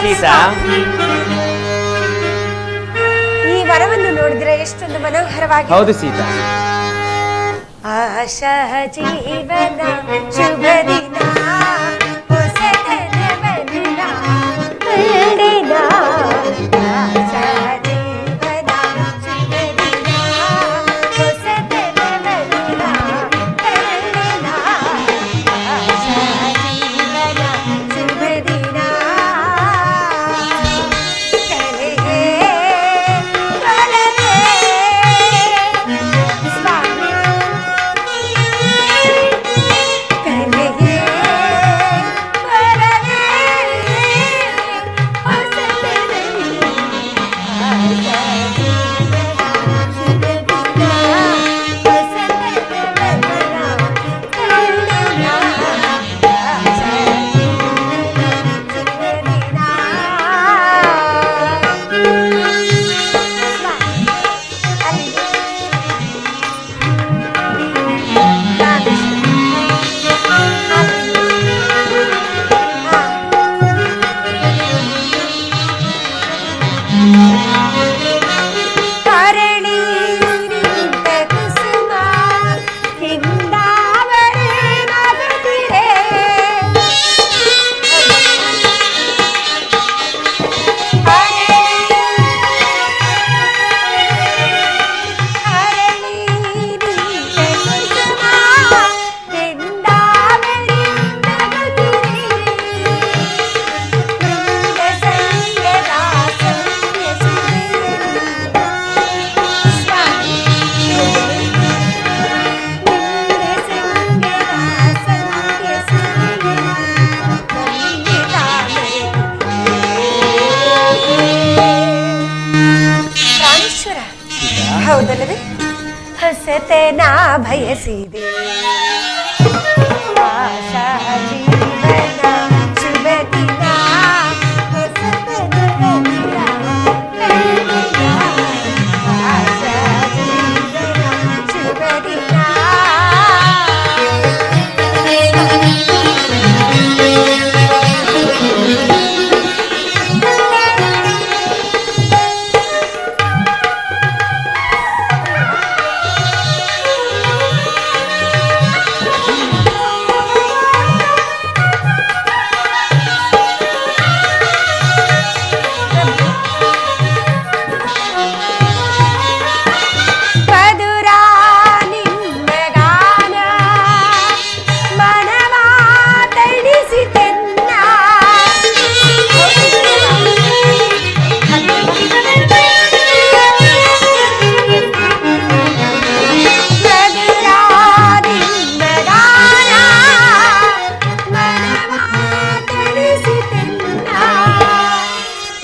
ಸೀತಾ, ಈ ವರವನ್ನು ನೋಡಿದ್ರೆ ಎಷ್ಟೊಂದು ಮನೋಹರವಾಗಿ. ಹೌದು ಸೀತಾ. ಆಶಾ ಜೀವನ ಶುಭ ದಿನ, ಹೊಸತನ ಮಧುರ ಕಂಡಿನ. ಆಶಾ ಜೀವನ ಶುಭ ದಿನ, ಹೊಸತನ ಮಧುರ ಕಂಡಿನ. ಆಶಾ ಜೀವನ ಶುಭ ದಿನ, ಕಲೆಗೆ ಕಲವೇ ಸ್ವಾಮಿ. ಕಲೆಗೆ ಬರವೇ ಹೊಸತನದಲ್ಲಿ. ಆಶಾ ಜೀವನ ಶುಭ ದಿನ, ಹೊಸತನ ಮಧುರ ಕಂಡಿನ. ಆಶಾ ಜೀವನ ಶುಭ ದಿನ. ಕರಳಿ ನಿಂತ ಕುಸುಮ ಹಿಂದಾವರೆ ನಗುತ್ತಿರೆ. ಅರಳಿ ನಿಂತ ಕುಸುಮ ಹಿಂದಾವರೆ ನಗುತ್ತಿರೆ. ಮೃಗ ಸಂಗದ ಸೌಮ್ಯ ಸುರಿಯಲಿ. ಸ್ವಾಮಿ ಮೃಗ ಸಂಗದ ಸೌಮ್ಯ ಸುರಿಯಲಿ. ಪ್ರಾಣೇಶ್ವರ, ಹೌದಲ್ಲವೇ? ಹೊಸತನ ಬಯಸಿದೆ. ಆಶಾ ಜೀವನ ಶುಭ ದಿನ, ಹೊಸತನ ಮಧುರ ಕಂಡಿನ. ಆಶಾ ಜೀವನ ಶುಭ ದಿನ. ಮಧುರ ನಿಮ್ಮ ಗಾನ ಮನವ ತಣಿಸಿತೆನ್ನ. ಮಧುರ ನಿಮ್ಮ ಗಾನ ಮನವ ತಣಿಸಿತೆನ್ನ.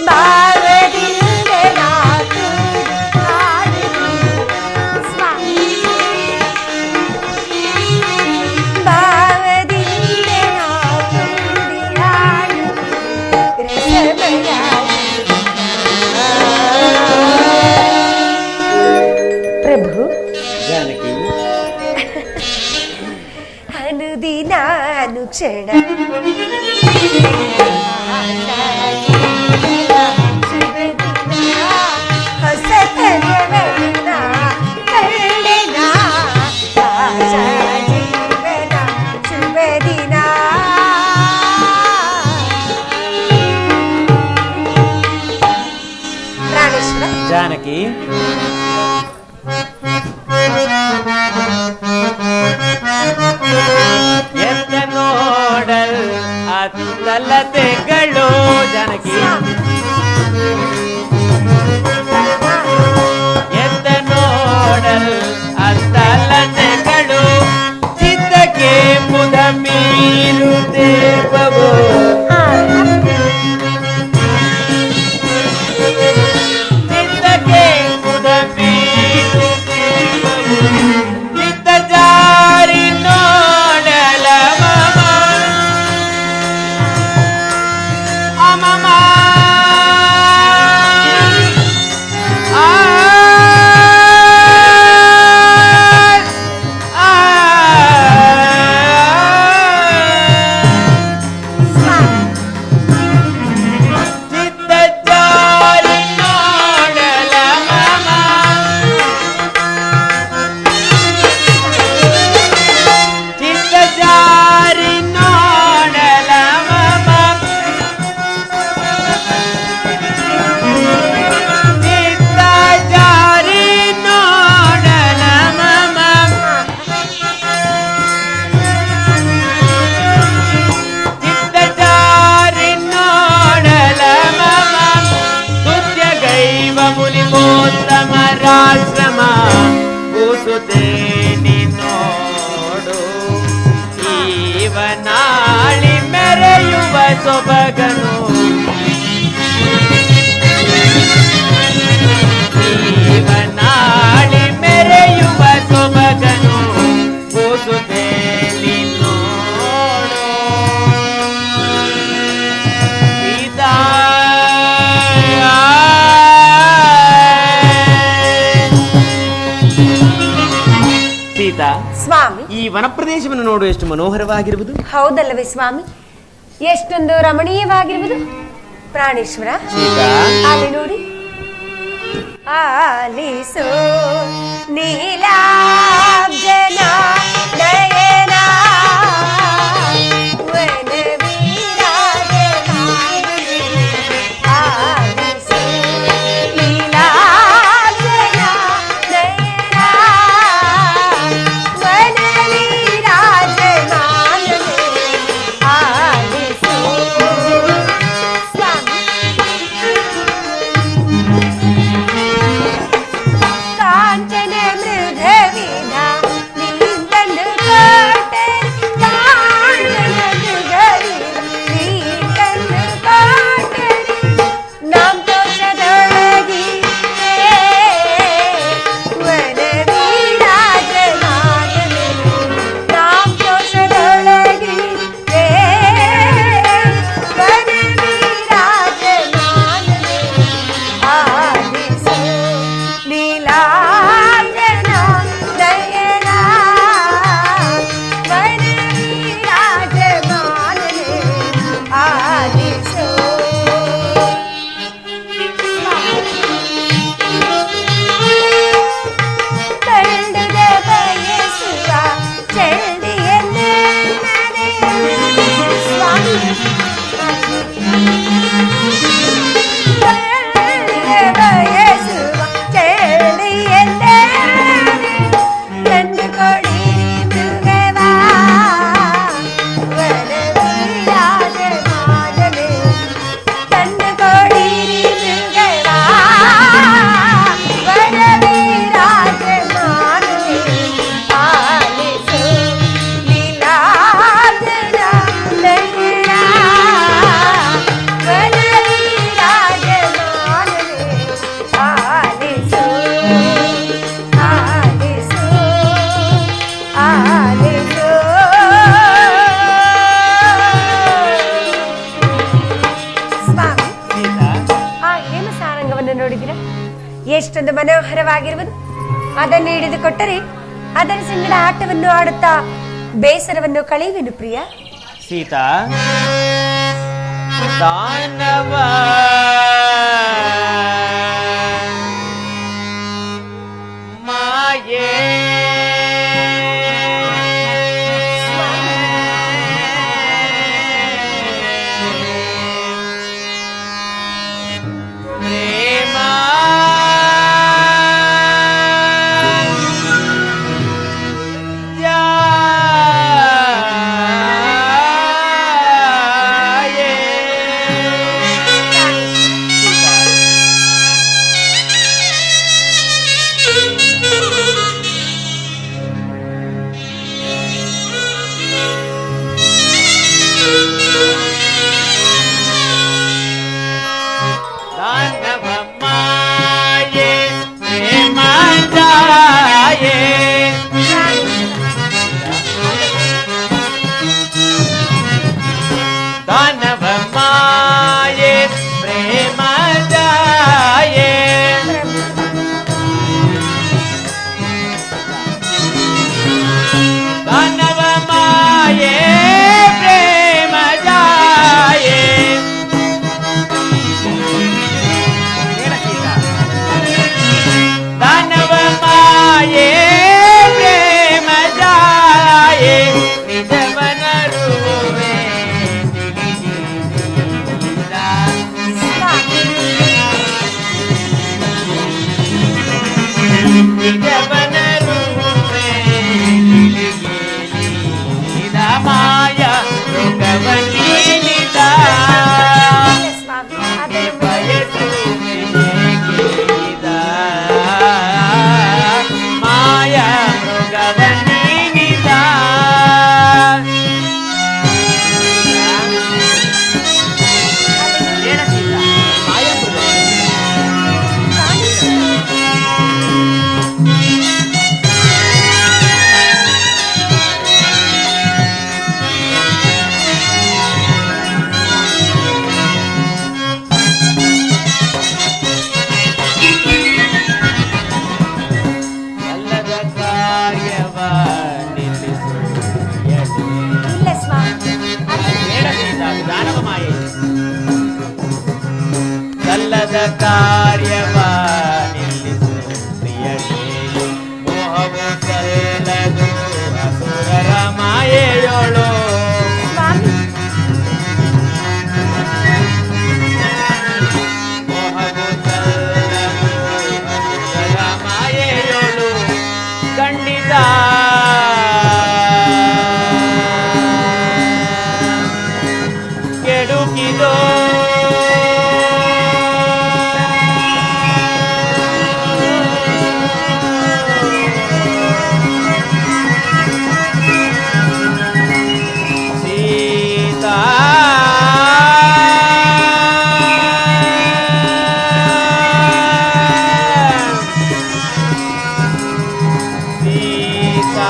ಭಾವದಿಂದ ನಾ ಕೂಡಿ ಹಾಡುವೆ ಸ್ವಾಮಿ. ಭಾವದಿಂದ ನಾ ಕೂಡಿ ಹಾಡುವೆ ರಸಮಯ. ಪ್ರಭು, ಜಾನಕಿ, ಅನುದಿನ ಅನುಕ್ಷಣ ಆಶಾ ಜೀವನ ಶುಭ ದಿನ, ಹೊಸತನ ಮಧುರ ಕಂಡಿನ. ಆಶಾ ಜೀವನ ಶುಭ ದಿನ. ಪ್ರಾಣೇಶ್ವರ, ಜಾನಕಿ, ಎತ್ತ ನೋಡಲ್ ಅತ್ತಲತೆಗಳು. ಜಾನಕಿ, ಎತ್ತ ನೋಡಲ್ ಅತ್ತಲತೆಗಳು. ಚಿತ್ತಕ್ಕೆ ಮುದ ಮೀರು ದೇವವು. ಚಿತ್ತಕ್ಕೆ ಮುದ ಮೀರು ದೇವವು. ಚಿತ್ತ ಜಾರಿ ನೋಡಲ ಮಮ ಅಮಮ. ಆ ಸೊಬಗನು ಜೀವನಾಳಿ ಮೆರೆಯುವ ಸೊಬಗನು ಕೂಸುತ್ತೆ ನಿನ್ನೋಡು ಸೀತಾ ಸೀತಾ ಸ್ವಾಮಿ, ಈ ವನಪ್ರದೇಶವನ್ನು ನೋಡು ಎಷ್ಟು ಮನೋಹರವಾಗಿರುವುದು. ಹೌದಲ್ಲವೇ ಸ್ವಾಮಿ, ಎಷ್ಟೊಂದು ರಮಣೀಯವಾಗಿರುವುದು. ಪ್ರಾಣೇಶ್ವರ, ಅಲ್ಲಿ ನೋಡಿ, ಆಲಿಸೋ ನೀಲಾಬ್ಜನ ನಯನ ವನವಿರಾಜಮಾನನೆ. ಆಲಿಸೋ ನೀಲಾಬ್ಜನ ನಯನ ವನವಿರಾಜಮಾನನೆ. ಆಲಿಸೋ ಸ್ವಾಮಿ, ಕಾಂಚನ ಮೃಗ ವಿಧ ನೀಂತಂದು ಕೋಟೆ. ಕಾಂಚನ ಮೃಗ ವಿಧ ನೀಂತಂದು ಕೋಟೆ. ನಾಮ್ ತೋಷದೊಳಗಿ ವನವಿರಾಜಮಾನನೆ. ನಾಮ್ ತೋಷದೊಳಗಿ ವನವಿರಾಜಮಾನನೆ. ಆಲಿಸೋ ನೀಲಾಂಜನ ನಯನ ವನವಿರಾಜಮಾನನೆ. ಆಲಿಸೋ ಕಂಡುದ ಬಯಸುವ ಚಂಡಿಯನ್ನೇ ಸ್ವಾಮಿ. ಬಯಸುವ ಚಳಿಯನ್ನೇ ತಂದು ಕೊಡಿ ಮೃಗವ ವನವಿರಾಜಮಾನನೆ. ತಂದು ಕೊಡಿ ಮೃಗವ ವನವಿರಾಜಮಾನನೆ. ಆಲಿಸೋ ನೀಲಾಂಜನ ನಯನ ವನವಿರಾಜಮಾನನೆ. ಆಲಿಸೋ ಆಲಿಸೋ ಆಲಿಸೋ. ಸ್ವಾಮಿ, ಆ ಹೇಮ ಸಾರಂಗವನ್ನು ನೋಡಿದಿರ? ಎಷ್ಟೊಂದು ಮನೋಹರವಾಗಿರುವುದು. ಅದನ್ನು ಹಿಡಿದುಕೊಟ್ಟರೆ ಅದರ ಸಂಗಡ ಆಟವನ್ನು ಆಡುತ್ತಾ ಬೇಸರವನ್ನು ಕಳೆಯುವೆನು ಪ್ರಿಯ. ಸೀತಾ ದಾನವ ಮಾಯೇ ಪ್ರೇಮ ಜಾಯೇ ಸಲ್ಲದ ಕಾರ್ಯವ ನಿಲ್ಲಿಸು ಪ್ರಿಯನೇ, ಮೋಹವು ಸಲ್ಲದು ಅಸುರರ ಮಾಯೆಯೋಳು. ಸ್ವಾಮಿ ಮೋಹವು ಸಲ್ಲದು ಅಸುರರ ಮಾಯೆಯೋಳು. ಖಂಡಿತ ಕೆಡುಕಿದೋ ಸೀತಾ. ಸೀತಾ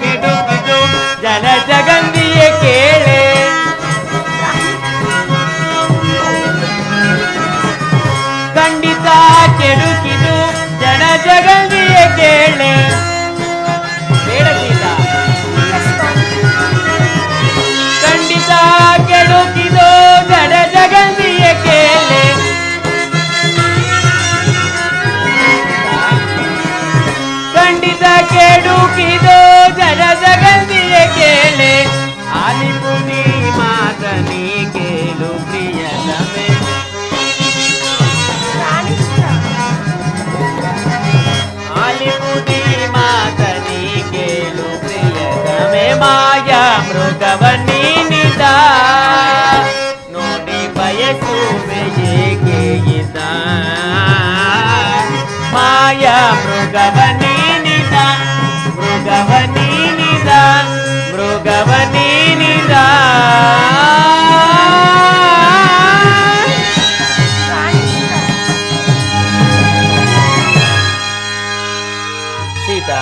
ಕೆಡುಕಿದು ಜನ ಜಗಂದಿಯೇ ಕೇಳೆ. ಖಂಡಿತ ಕೆಡುಕಿದು ಜನ ಜಗಂದಿಯೇ ಕೇಳೆ. ಬೇಡ ಸೀತಾ. ಖಂಡಿತ ಕೆಡುಕಿದು ಜನ ಜಗಂದಿಯೇ ಕೇಳೆ. ಖಂಡಿತ ಕೆಡುಕಿದು ಜನ ಜಗಂದಿಯೇ ಕೇಳೆ. ಆಲಿಪುನಿ ಮಾತನಿ ಕೇಳು ಪ್ರಿಯತಮೆ. ಆಲಿಪುನಿ ಮಾತನಿ ಕೇಳು ಪ್ರಿಯತಮೆ. ಮಾಯ ಮೃಗವನ್ನಿನಿದ ನೋಡಿ ಬಯಸುವೆ ಏಕೆ ಇದ್ದ. ಮಾಯ ಮೃಗವನ್ನಿನಿದ ಮೃಗವನ್ನಿನಿದ ಮೃಗವನ್ನಿನಿದ. ಸೀತಾ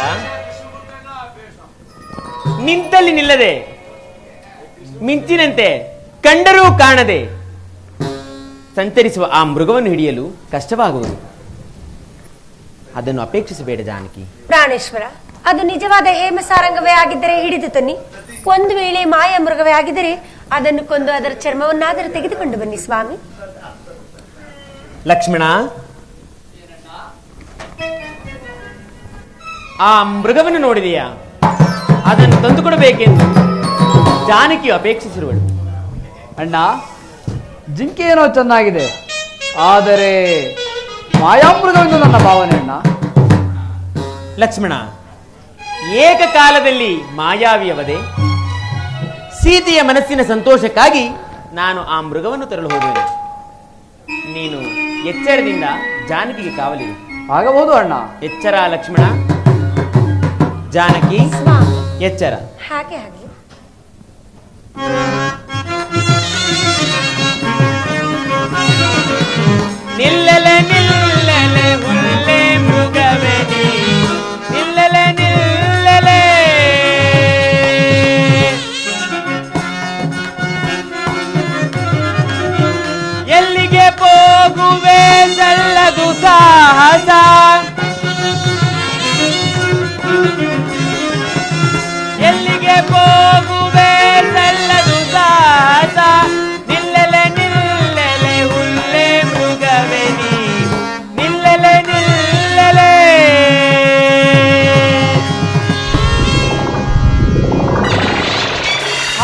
ನಿಂತಲ್ಲಿ ನಿಲ್ಲದೆ ಮಿಂಚಿನಂತೆ ಕಂಡರೂ ಕಾಣದೆ ಸಂಚರಿಸುವ ಆ ಮೃಗವನ್ನು ಹಿಡಿಯಲು ಕಷ್ಟವಾಗುವುದು. ಅದನ್ನು ಅಪೇಕ್ಷಿಸಬೇಡ ಜಾನಕಿ. ಪ್ರಾಣೇಶ್ವರ, ಅದು ನಿಜವಾದ ಹೇಮಸಾರಂಗವೇ ಆಗಿದ್ದರೆ ಹಿಡಿದು ತನ್ನಿ. ಒಂದು ವೇಳೆ ಮಾಯ ಮೃಗವೇ ಆಗಿದ್ದರೆ ಅದನ್ನು ಕೊಂದು ಅದರ ಚರ್ಮವನ್ನಾದರೂ ತೆಗೆದುಕೊಂಡು ಬನ್ನಿ ಸ್ವಾಮಿ. ಲಕ್ಷ್ಮಣ, ಆ ಮೃಗವನ್ನು ನೋಡಿದೆಯಾ? ಅದನ್ನು ತಂದುಕೊಡಬೇಕೆಂದು ಜಾನಕಿಯು ಅಪೇಕ್ಷಿಸಿರುವಳು. ಅಣ್ಣ, ಜಿಂಕೆ ಏನೋ ಚೆನ್ನಾಗಿದೆ, ಆದರೆ ಮಾಯಾಮೃಗವೆಂದು ನನ್ನ ಭಾವನೆ ಅಣ್ಣ. ಲಕ್ಷ್ಮಣ, ಏಕಕಾಲದಲ್ಲಿ ಮಾಯಾವಿಯವದೆ ಸೀತೆಯ ಮನಸ್ಸಿನ ಸಂತೋಷಕ್ಕಾಗಿ ನಾನು ಆ ಮೃಗವನ್ನು ತರಲು ಹೋಗುವೆನು. ನೀನು ಎಚ್ಚರದಿಂದ ಜಾನಕಿಗೆ ಕಾವಲಿರು. ಆಗಬಹುದು ಅಣ್ಣ. ಎಚ್ಚರ ಲಕ್ಷ್ಮಣ. ಜಾನಕಿ, ಸ್ವಾಮಿ ಎಚ್ಚರ. ಹಾಗೆ ಹಾಗೆ. ನಿಲ್ಲಲೆ ನಿಲ್ಲಲೆ ಹುಲ್ಲೆ ಮೃಗವೇ ನೀ, ನಿಲ್ಲಲೆ ನಿಲ್ಲಲೆ. ಎಲ್ಲಿಗೆ ಹೋಗುವೆ ಸಲ್ಲದು ಸಾಹಸ. ಎಲ್ಲಿಗೆ ಹೋಗುವೆ ಸಲ್ಲದು ಸಾಹಸ. ನಿಲ್ಲಲೆ ನಿಲ್ಲಲೆ ಹುಲ್ಲೆ ಮೃಗವೇ ನೀ, ನಿಲ್ಲಲೆ ನಿಲ್ಲಲೆ.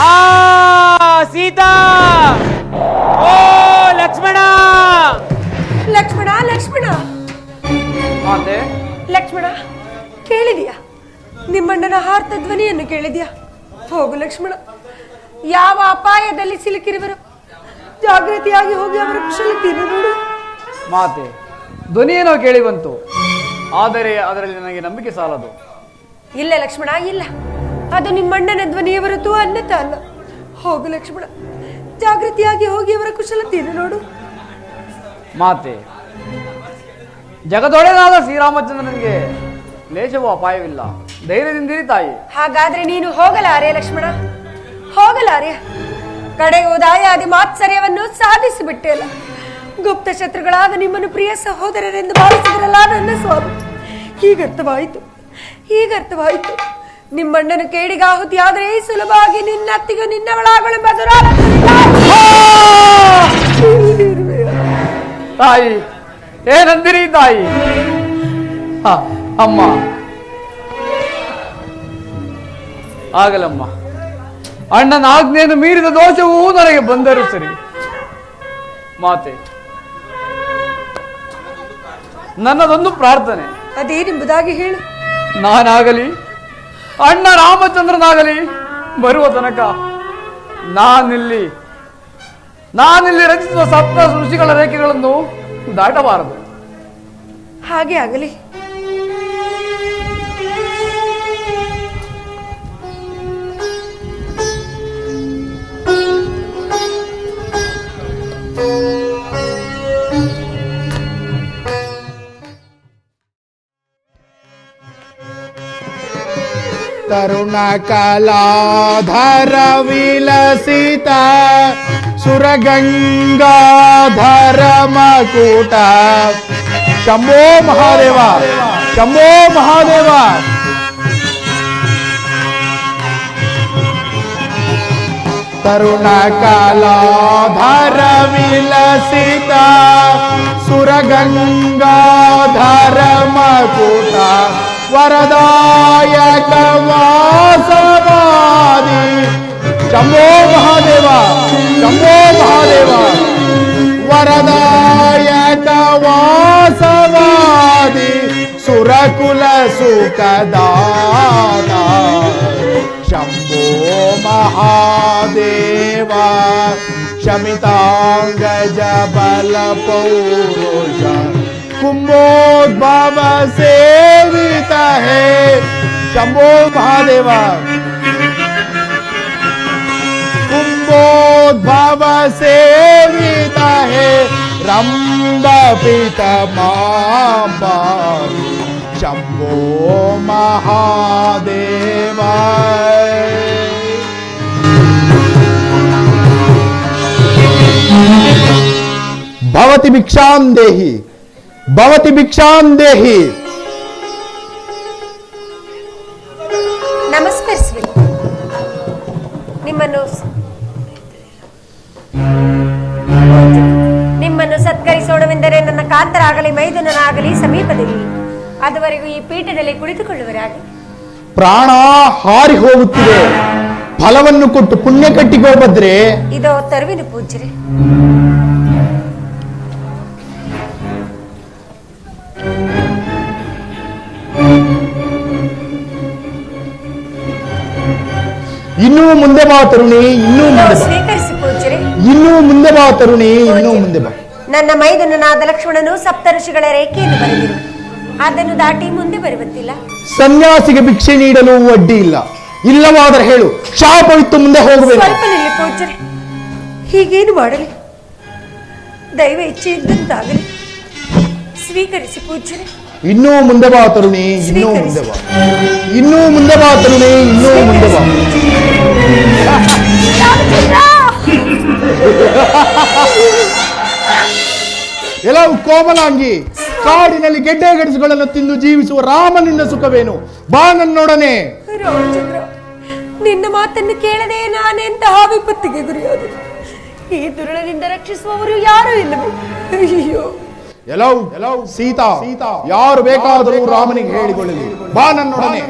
ಆ ಸೀತಾ, ಓ ಲಕ್ಷ್ಮಣ. ಲಕ್ಷ್ಮಣ, ಲಕ್ಷ್ಮಣ, ಮಾತೆ, ಲಕ್ಷ್ಮಣ, ಕೇಳಿದ್ಯಾ? ನಿಮ್ಮಣ್ಣನ ಹಾರ್ತ ಧ್ವನಿಯನ್ನು ಕೇಳಿದ್ಯಾ? ಹೋಗು ಲಕ್ಷ್ಮಣ, ಯಾವ ಅಪಾಯದಲ್ಲಿ ಸಿಲುಕಿರುವರು ಜಾಗೃತಿಯಾಗಿ ಹೋಗಿ ಅವರ ಕುಶಲತೆಯನ್ನು ನೋಡು. ಮಾತೆ, ಧ್ವನಿಯೇನೋ ಕೇಳಿ ಬಂತು, ಆದರೆ ಅದರಲ್ಲಿ ನನಗೆ ನಂಬಿಕೆ ಸಾಲದು. ಇಲ್ಲ ಲಕ್ಷ್ಮಣ, ಇಲ್ಲ, ಅದು ನಿಮ್ಮಣ್ಣನ ಧ್ವನಿಯ ಹೊರತು ಅನ್ನತ ಅಲ್ಲ. ಹೋಗು ಲಕ್ಷ್ಮಣ, ಜಾಗೃತಿಯಾಗಿ ಹೋಗಿ ಅವರ ಕುಶಲತೆಯನ್ನು ನೋಡು. ಮಾತೆ, ಜಗದೊಡೆಯನಾದ ಶ್ರೀರಾಮಚಂದ್ರನಿಗೆ ಲೇಷವೂ ಅಪಾಯವಿಲ್ಲ, ಧೈರ್ಯದಿಂದಿರಿ ತಾಯಿ. ಹಾಗಾದ್ರೆ ನೀನು ಹೋಗಲಾರೆ ಲಕ್ಷ್ಮಣ, ಹೋಗಲಾರೆ. ಕಡೆ ಉದಾಯಾದಿ ಮಾತ್ಸರ್ಯವನ್ನು ಸಾಧಿಸಿಬಿಟ್ಟೆ ಅಲ್ಲ. ಗುಪ್ತ ಶತ್ರುಗಳಾದ ನಿಮ್ಮನ್ನು ಪ್ರಿಯ ಸಹೋದರರೆಂದು ಭಾವಿಸಿದ್ರಲ್ಲ ನನ್ನ ಸ್ವಾಮಿ. ಹೀಗರ್ಥವಾಯಿತು, ಹೀಗರ್ಥವಾಯಿತು. ನಿಮ್ಮಣ್ಣನ ಕೇಡಿಗಾಹುತಿ ಆದರೆ ಸುಲಭವಾಗಿ ನಿನ್ನ ಅತ್ತಿಗೂ ನಿನ್ನವಳಾಗಲು ಬದುರಾಲ ತಾಯಿ. ಏನಂದಿರಿ ತಾಯಿ? ಅಮ್ಮ, ಆಗಲಮ್ಮ. ಅಣ್ಣನ ಆಜ್ಞೆಯನ್ನು ಮೀರಿದ ದೋಷವೂ ನನಗೆ ಬಂದರೂ ಸರಿ. ಮಾತೆ, ನನ್ನದೊಂದು ಪ್ರಾರ್ಥನೆ. ಅದೇನೆಂಬುದಾಗಿ ಹೇಳು. ನಾನಾಗಲಿ ಅಣ್ಣ ರಾಮಚಂದ್ರನಾಗಲಿ ಬರುವ ತನಕ ನಾನಿಲ್ಲಿ ರಚಿಸುವ ಸಪ್ತ ಋಷಿಗಳ ರೇಖೆಗಳನ್ನು ದಾಟಬಾರದು. ಹಾಗೆ ಆಗಲಿ. ತರುಣ ಕಲಾಧರ ವಿಲಸಿತ ಸುರಗಂಗಾಧರ ಮಕುಟ. ಶಂಭೋ ಮಹಾದೇವ, ಶಂಭೋ ಮಹಾದೇವ. ತರುಣ ಕಲಾಧರ ವಿಲಸಿತ ಸುರಗಂಗಾಧರ ಮಕುಟ. ವರದಾಯಕ ವಾಸವಾದಿ. ಶಂಭೋ ಮಹಾದೇವ, ಶಂಭೋ ಮಹಾದೇವ. ವರದಾಯಕ ವಾಸವಾದಿ ಸುರಕುಲ ಸುಖದಾತ. ಶಂಭೋ ಮಹಾದೇವ. ಶಮಿತಾಂಗಜ ಬಲ ಪೌರುಷ कुंभोद्भव सेवित है. शंभो महादेव. कुंभोद्भव सेवित है. रंभ पित मांबा. शंभो महादेव. भवति भिक्षां देहि, भवति भिक्षां देहि. ನಮಸ್ಕರಿಸುವೆ. ನಿಮ್ಮನ್ನು ಸತ್ಕರಿಸೋಣವೆಂದರೆ ನನ್ನ ಕಾಂತರಾಗಲಿ ಮೈದುನನಾಗಲಿ ಸಮೀಪದಲ್ಲಿ, ಅದುವರೆಗೂ ಈ ಪೀಠದಲ್ಲಿ ಕುಳಿತುಕೊಳ್ಳುವರಾಗಿ. ಪ್ರಾಣ ಹಾರಿ ಹೋಗುತ್ತಿದೆ, ಫಲವನ್ನು ಕೊಟ್ಟು ಪುಣ್ಯ ಕಟ್ಟಿಕೋ ಬದ್ರೆ. ಇದೋ ತರುವಿನ ಪೂಜ್ಯರೇ. ಇನ್ನೂ ಮುಂದೆ ಬಾ ತರುಣಿ, ಇನ್ನೂ ಮುಂದೆ ಬಾ. ಸ್ವೀಕರಿಸಿ ಪೂಜ್ಯರೇ. ಇನ್ನೂ ಮುಂದೆ ಬಾ ತರುಣಿ, ಇನ್ನೂ ಮುಂದೆ ಬಾ. ನನ್ನ ಮೈದುನನಾದ ಲಕ್ಷ್ಮಣನು ಸಪ್ತ ಋಷಿಗಳ ರೇಖೆಯನ್ನು ಬರೆದಿರು, ಅದನ್ನು ದಾಟಿ ಮುಂದೆ ಬರುವಂತಿಲ್ಲ. ಸನ್ಯಾಸಿಗೆ ಭಿಕ್ಷೆ ನೀಡಲು ಅಡ್ಡಿ ಇಲ್ಲ, ಇಲ್ಲವಾದರೆ ಹೇಳು, ಶಾಪವಿತ್ತು ಮುಂದೆ ಹೋಗಬೇಕು. ಸ್ವಲ್ಪ ನಿಲ್ಲಿ ಪೂಜ್ಯರೇ, ಹೀಗೇನು ಮಾಡಲಿ? ದೈವ ಇಚ್ಛೆ ಇದ್ದಂತಾಗಲಿ. ಸ್ವೀಕರಿಸಿ ಪೂಜ್ಯರೇ. ಇನ್ನೂ ಮುಂದೆ ಬಾ ತರುಣಿ, ಇನ್ನೂ ಮುಂದೆ ಬಾ. ಇನ್ನೂ ಮುಂದೆ ಬಾ ತರುಣಿ, ಇನ್ನೂ ಮುಂದೆ ಬಾ. ಎಲ್ಲವೂ ಕೋಮಲಾಂಗಿ, ಕಾಡಿನಲ್ಲಿ ಗೆಡ್ಡೆ ಗೆಣಸುಗಳನ್ನು ತಿಂದು ಜೀವಿಸುವ ರಾಮನಿಂದ ಸುಖವೇನು? ಬಾ ನನ್ನೊಡನೆ. ರಾಮಚಂದ್ರ, ನಿನ್ನ ಮಾತನ್ನು ಕೇಳದೆ ನಾನೆಂತಹ ವಿಪತ್ತಿಗೆ ಗುರಿಯಾದೆ. ಈ ದುರುಳನಿಂದ ರಕ್ಷಿಸುವವರು ಯಾರೂ ಇಲ್ಲವೇ? ಅಯ್ಯೋ. ಎಲ್ಲವೂ ಸೀತಾ, ಯಾರು ಬೇಕಾದರೂ ರಾಮನಿಗೆ ಹೇಳಿಕೊಳ್ಳಲಿ. ಬಾ ನನ್ನೊಡನೆ.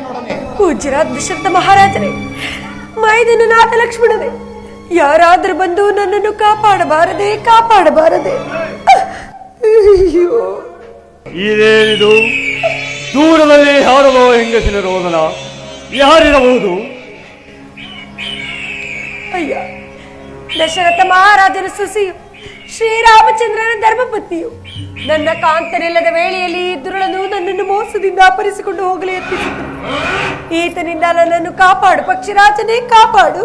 ಪೂಜ್ಯರಾದ ದಶರಥ ಮಹಾರಾಜರೇ, ಮೈದನನಾದ ಲಕ್ಷ್ಮಣನೇ, ಯಾರಾದರೂ ಬಂದು ನನ್ನನ್ನು ಕಾಪಾಡಬಾರದೆ, ಕಾಪಾಡಬಾರದೆ. ಅಯ್ಯೋ. ಇದೇನಿದು? ದೂರದಲ್ಲಿ ಹಾರುವ ಹೆಂಗಸಿನ ರೋದನ ಯಾರಿರಬಹುದು? ಅಯ್ಯ, ದಶರಥ ಮಹಾರಾಜನ ಸೊಸೆಯು ಶ್ರೀರಾಮಚಂದ್ರನ ಧರ್ಮಪತ್ನಿಯು ನನ್ನ ಕಾಂತನಿಲ್ಲದ ವೇಳೆಯಲ್ಲಿ ಈ ದುರುಳನು ನನ್ನನ್ನು ಮೋಸದಿಂದ ಅಪಹರಿಸಿಕೊಂಡು ಹೋಗಲು ಯತ್ನಿಸಿತು. ಈತನಿಂದ ನನ್ನನ್ನು ಕಾಪಾಡು ಪಕ್ಷಿರಾಜನೇ, ಕಾಪಾಡು.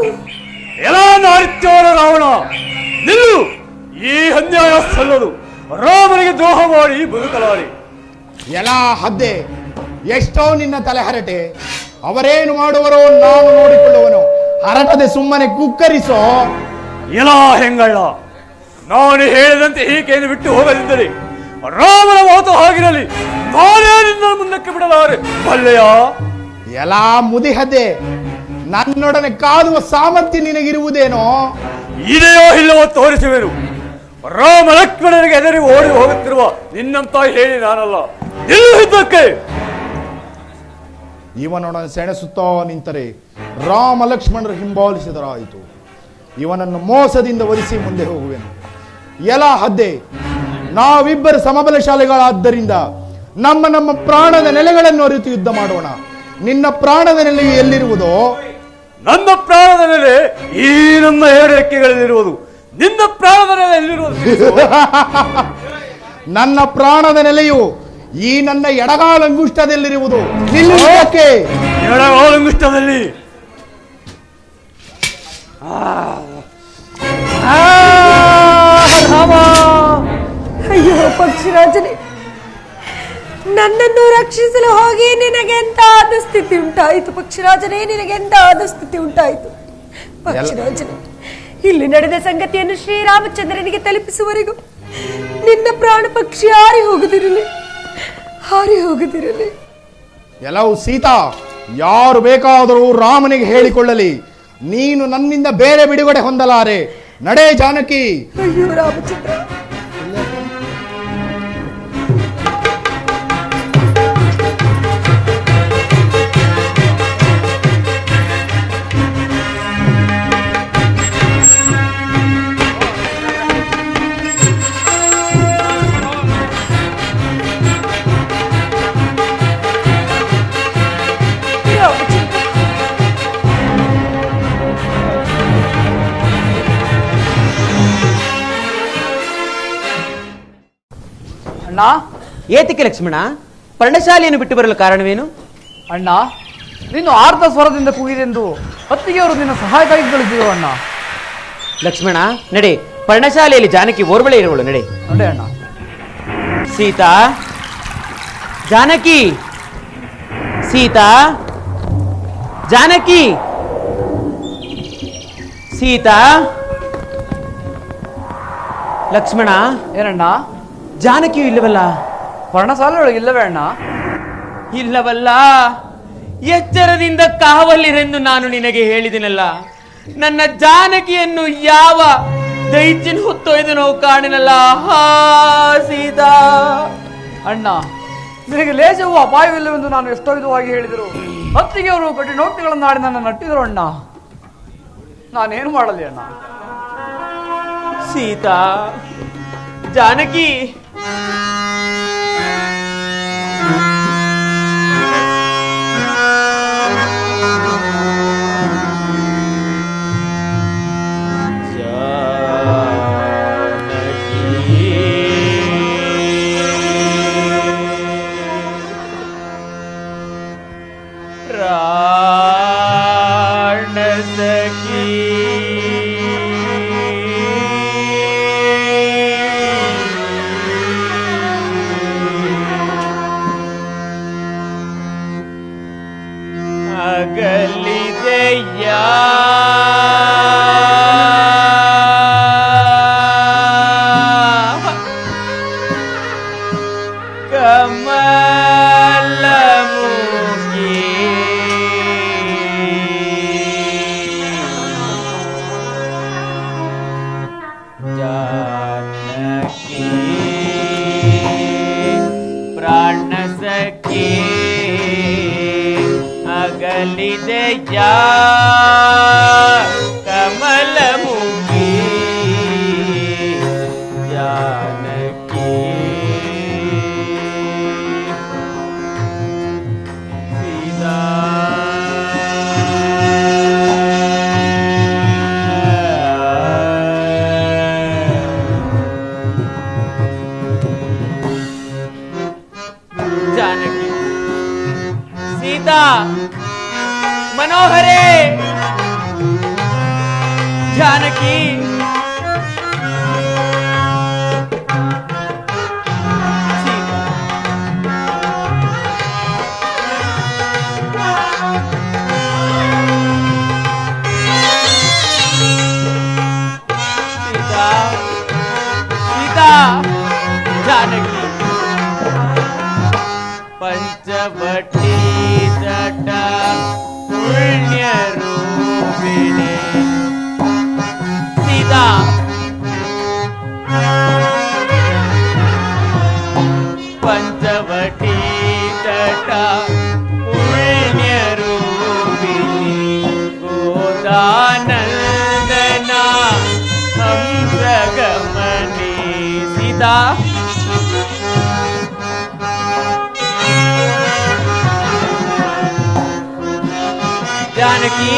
ಎಲ್ಲ ನಾರಿತ್ಯವರ ರಾವಣ, ನಿಲ್ಲು! ಈ ಅನ್ಯಾಯ ಸಲ್ಲದು. ರಾಮನಿಗೆ ದ್ರೋಹ ಮಾಡಿ ಬದುಕಲಾರಿ. ಎಲ್ಲ ಹದ್ದೆ, ಎಷ್ಟೋ ನಿನ್ನ ತಲೆ ಹರಟೆ. ಅವರೇನು ಮಾಡುವರೋ ನಾನು ನೋಡಿಕೊಳ್ಳುವನು. ಹರಟದೆ ಸುಮ್ಮನೆ ಕುಕ್ಕರಿಸೋ. ಎಲ್ಲ ಹೆಂಗಳ್ಳ, ನಾನು ಹೇಳಿದಂತೆ ಈಕೆಯನ್ನು ಬಿಟ್ಟು ಹೋಗದಿದ್ದರೆ ರಾಮನ ಮಾತು ಆಗಿರಲಿ, ನಾನೇ ನಿನ್ನ ಮುಂದಕ್ಕೆ ಬಿಡಲಾರೆ. ಬಲ್ಲೆಯ ಎಲ್ಲ ಮುದಿಹದ್ದೆ, ನನ್ನೊಡನೆ ಕಾದುವ ಸಾಮರ್ಥ್ಯ ನಿನಗಿರುವುದೇನೋ? ಇದೆಯೋ ಇಲ್ಲವೋ ತೋರಿಸುವೆನು. ರಾಮ ಲಕ್ಷ್ಮಣನಿಗೆ ಎದುರಿ ಓಡಿ ಹೋಗುತ್ತಿರುವ ನಿನ್ನಂತ ಹೇಳಿ ನಾನಲ್ಲ. ನಿಲ್ಲುವುದಕ್ಕೆ ಇವನೊಡನೆ ಸೆಣಸುತ್ತಾ ನಿಂತರೆ ರಾಮ ಲಕ್ಷ್ಮಣರು ಹಿಂಬಾಲಿಸಿದರಾಯಿತು. ಇವನನ್ನು ಮೋಸದಿಂದ ಒಲಿಸಿ ಮುಂದೆ ಹೋಗುವೆನು. ಎಲ್ಲ ಹದ್ದೆ, ನಾವಿಬ್ಬರು ಸಮಬಲಶಾಲಿಗಳಾದ್ದರಿಂದ ನಮ್ಮ ನಮ್ಮ ಪ್ರಾಣದ ನೆಲೆಗಳನ್ನು ಅರಿತು ಯುದ್ಧ ಮಾಡೋಣ. ನಿನ್ನ ಪ್ರಾಣದ ನೆಲೆಯು ಎಲ್ಲಿರುವುದೋ? ನನ್ನ ಪ್ರಾಣದ ನೆಲೆ ಈ ನನ್ನ 2 ರೆಕ್ಕೆಗಳಲ್ಲಿರುವುದು. ನಿನ್ನ ಪ್ರಾಣದ ನೆಲೆ ಎಲ್ಲಿರುವುದು? ನನ್ನ ಪ್ರಾಣದ ನೆಲೆಯು ಈ ನನ್ನ ಎಡಗಾಲಂಗುಷ್ಟದಲ್ಲಿರುವುದು. ನಿಲ್ಲುವುದಕ್ಕೆ ಎಡಗಾಲಂಗುಷ್ಟದಲ್ಲಿ ಅಯ್ಯೋ ಪಕ್ಷಿರಾಜನೇ, ನನ್ನನ್ನು ರಕ್ಷಿಸಲು ಹೋಗಿ ನಿನಗೆ ಎಂತ ದುಸ್ಥಿತಿ ಉಂಟಾಯಿತು? ಪಕ್ಷಿರಾಜನೇ, ನಿನಗೆ ಎಂತ ದುಸ್ಥಿತಿ ಉಂಟಾಯಿತು? ಪಕ್ಷಿರಾಜನೇ, ಇಲ್ಲಿ ನಡೆದ ಸಂಗತಿಯನ್ನು ಶ್ರೀರಾಮಚಂದ್ರನಿಗೆ ತಲುಪಿಸುವವರೆಗೂ ನಿನ್ನ ಪ್ರಾಣ ಪಕ್ಷಿ ಹಾರಿ ಹೋಗದಿರಲಿ, ಹಾರಿ ಹೋಗದಿರಲಿ. ಎಲ್ಲವೂ ಸೀತಾ, ಯಾರು ಬೇಕಾದರೂ ರಾಮನಿಗೆ ಹೇಳಿಕೊಳ್ಳಲಿ. ನೀನು ನನ್ನಿಂದ ಬೇರೆ ಬಿಡುಗಡೆ ಹೊಂದಲಾರೆ. ನಡೆ ಜಾನಕಿ. ಅಯ್ಯೋ ರಾಮಚಂದ್ರ, ಅಣ್ಣ. ಏತಕ್ಕೆ ಲಕ್ಷ್ಮಣ ಪರ್ಣಶಾಲೆಯನ್ನು ಬಿಟ್ಟು ಬರಲು ಕಾರಣವೇನು? ಅಣ್ಣ, ನೀನು ಆರ್ಧ ಸ್ವರದಿಂದ ಕೂಗಿದೆಂದು ಅತ್ತಿಗೆಯವರು ನಿನ್ನ ಸಹಾಯಕ್ಕಾಗಿ ಕಳಿಸಿದರು ಅಣ್ಣ. ಲಕ್ಷ್ಮಣ, ನಡೆ, ಪರ್ಣಶಾಲೆಯಲ್ಲಿ ಜಾನಕಿ ಓರ್ವಳೆ ಇರುವಳು. ನಡೆ ನಡೆ ಅಣ್ಣ. ಸೀತಾ, ಜಾನಕಿ, ಸೀತಾ, ಜಾನಕಿ, ಸೀತಾ. ಲಕ್ಷ್ಮಣ, ಏನಣ್ಣ? ಜಾನಕಿಯು ಇಲ್ಲವಲ್ಲ? ಪರ್ಣಶಾಲೆ ಒಳಗೆ ಇಲ್ಲವೇ ಅಣ್ಣ? ಇಲ್ಲವಲ್ಲ. ಎಚ್ಚರದಿಂದ ಕಾವಲಿರೆಂದು ನಾನು ನಿನಗೆ ಹೇಳಿದೆನಲ್ಲ. ನನ್ನ ಜಾನಕಿಯನ್ನು ಯಾವ ದೈತ್ಯನ ಹೊತ್ತೊಯ್ದನೋ ಕಾಣಿನಲ್ಲ. ಹಾ ಸೀತಾ. ಅಣ್ಣ, ನಿನಗೆ ಲೇಜವೂ ಅಪಾಯವಿಲ್ಲವೆಂದು ನಾನು ಎಷ್ಟೋ ವಿಧವಾಗಿ ಹೇಳಿದರು. ಅತ್ತಿಗೆಯವರು ಕಠಿಣೋಕ್ತಿಗಳನ್ನಾಡಿ ನನ್ನ ನಟ್ಟಿದರು ಅಣ್ಣ. ನಾನೇನು ಮಾಡಲಿ ಅಣ್ಣ? ಸೀತಾ, ಜಾನಕಿ, ಅಗಲಿದೆಯಾ ಕಮಲಮುಖಿ ಜಾನಕಿ ಪ್ರಾಣಸಖಿ ಅಗಲಿದೆಯಾ ಕಮಲಮುಖಿ ಜಾನಕಿ ಸೀತಾ. ಜಾನಕಿ ಸೀತಾ ಸೀತಾ ಜಾನಕಿ ಪಂಚವಟಿ ಜಟ ಪುಣ್ಯ ರೂಪಿಣಿ ಸೀತಾ ಪಂಚವಟಿ ಜಟ ಪುಣ್ಯ ರೂಪಿಣಿ ಗೋದಾನಂದನ ಹಂಸಗಮನಿ ಸೀತಾ जानकी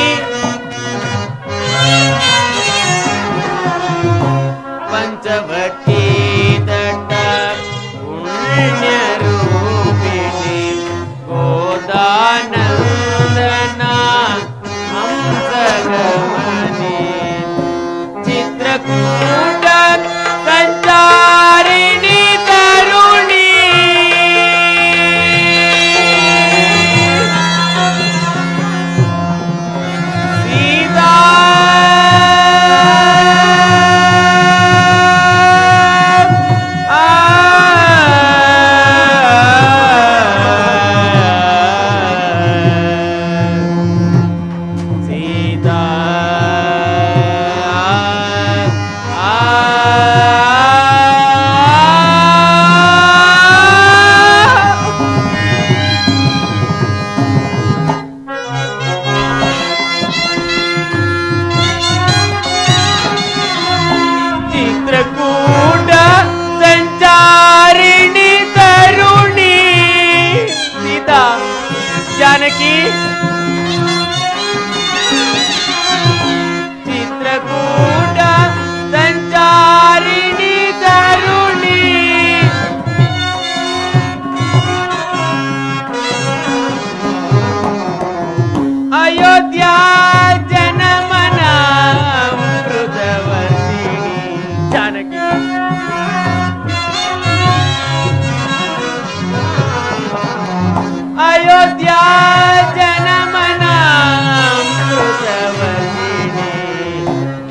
पंचवटी तट पुण्य रूपिणी गोदानंदना हंसगमनी चित्रकूट संचारिणी तरुणी चित्रकूट संचारिणी तरुणी सीता जानकी चित्रकूट संचारिणी तरुणी अयोध्या जनमना अमृतवर्षिणी जानकी अयोध्या जनमना अमृतवर्षिणी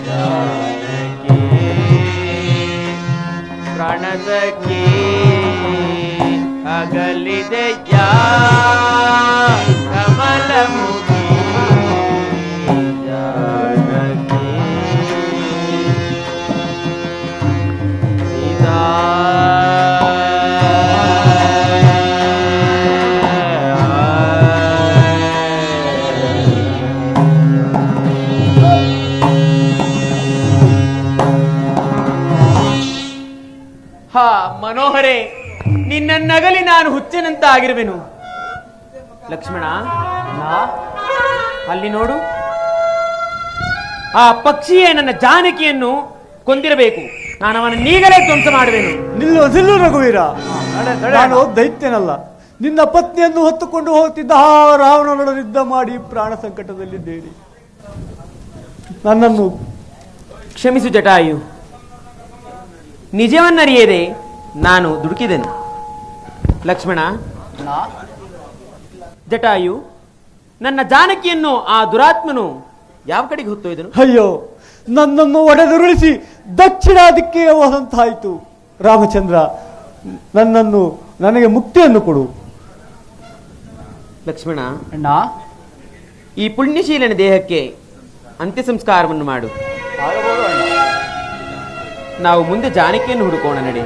जानकी प्राणसखी अगलिदया कमलमुखी जानकी सीता ಹಾ ಮನೋಹರೇ, ನಿನ್ನ ನಗಲಿ ನಾನು ಹುಚ್ಚನಂತ ಆಗಿರುವೆನು. ಲಕ್ಷ್ಮಣ, ಅಲ್ಲಿ ನೋಡು, ಆ ಪಕ್ಷಿಯೇ ನನ್ನ ಜಾನಕಿಯನ್ನು ಕೊಂದಿರಬೇಕು. ನಾನು ಅವನನ್ನೀಗಲೇ ಧ್ವಂಸ ಮಾಡುವೆನು. ನಿಲ್ಲು ರಘುವೀರ, ನಾನು ದೈತ್ಯನಲ್ಲ. ನಿನ್ನ ಪತ್ನಿಯನ್ನು ಹೊತ್ತುಕೊಂಡು ಹೋಗ್ತಿದ್ದ ಆ ರಾವಣನೊಡನೆ ಯುದ್ಧ ಮಾಡಿ ಪ್ರಾಣ ಸಂಕಟದಲ್ಲಿದ್ದೇನೆ. ನನ್ನನ್ನು ಕ್ಷಮಿಸು ಜಟಾಯು. ನಿಜವನ್ನರಿಯದೆ ನಾನು ದುಡುಕಿದೆನು. ಲಕ್ಷ್ಮಣ, ಜಟಾಯು, ನನ್ನ ಜಾನಕಿಯನ್ನು ಆ ದುರಾತ್ಮನು ಯಾವ ಕಡೆಗೆ ಹೊತ್ತೊಯ್ದನು? ಅಯ್ಯೋ, ನನ್ನನ್ನು ಒಡೆದುರುಳಿಸಿ ದಕ್ಷಿಣ ದಿಕ್ಕೆ ಹೋದಂತಾಯಿತು. ರಾಮಚಂದ್ರ, ನನಗೆ ಮುಕ್ತಿಯನ್ನು ಕೊಡು. ಲಕ್ಷ್ಮಣ ಅಣ್ಣ, ಈ ಪುಣ್ಯಶೀಲನ ದೇಹಕ್ಕೆ ಅಂತ್ಯ ಸಂಸ್ಕಾರವನ್ನು ಮಾಡು. ನಾವು ಮುಂದೆ ಜಾನಕಿಯನ್ನು ಹುಡುಕೋಣ. ನಡೆ.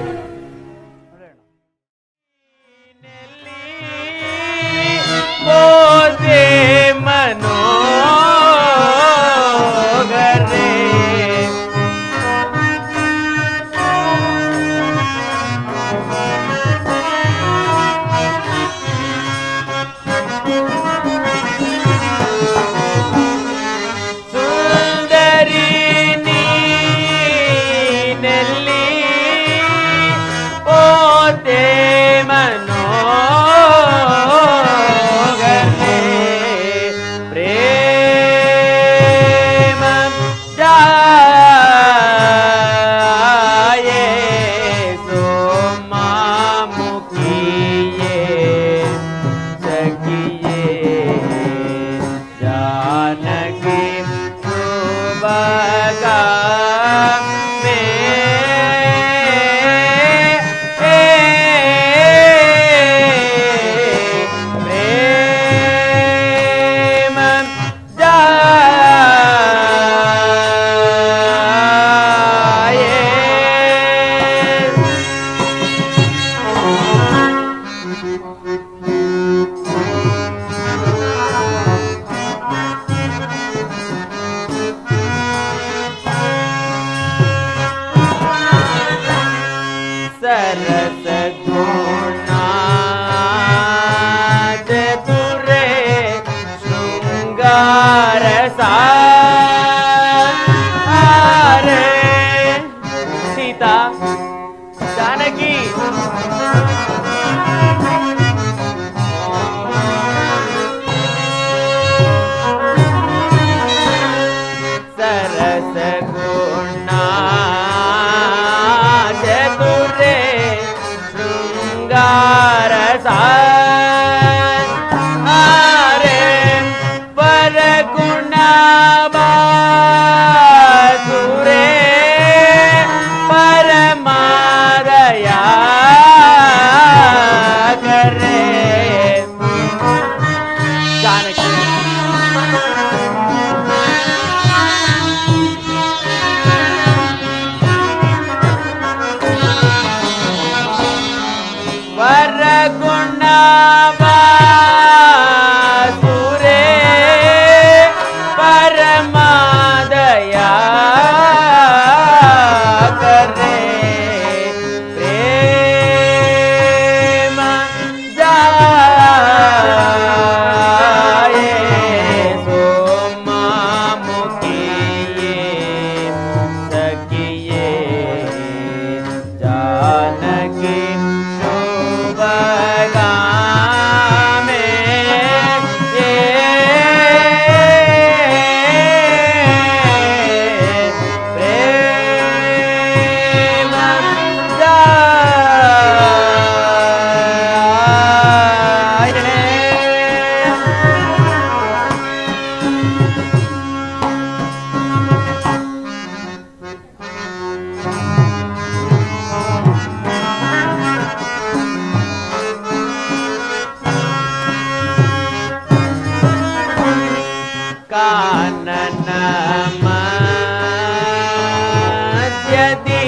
ದ್ಯದಿ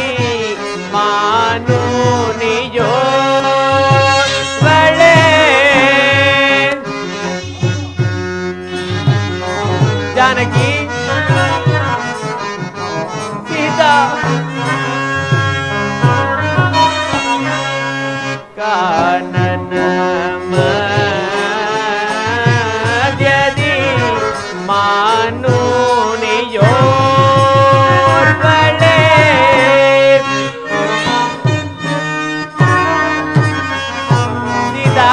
ಮಾನು ನಿಯೋ ಬಳೆ ಜಾನಕಿ ಸೀತಾ ಕಾನನ ಮಧ್ಯದಿ ಮಾನು ನಿಯೋ ಬಳೆ ಸೀತಾ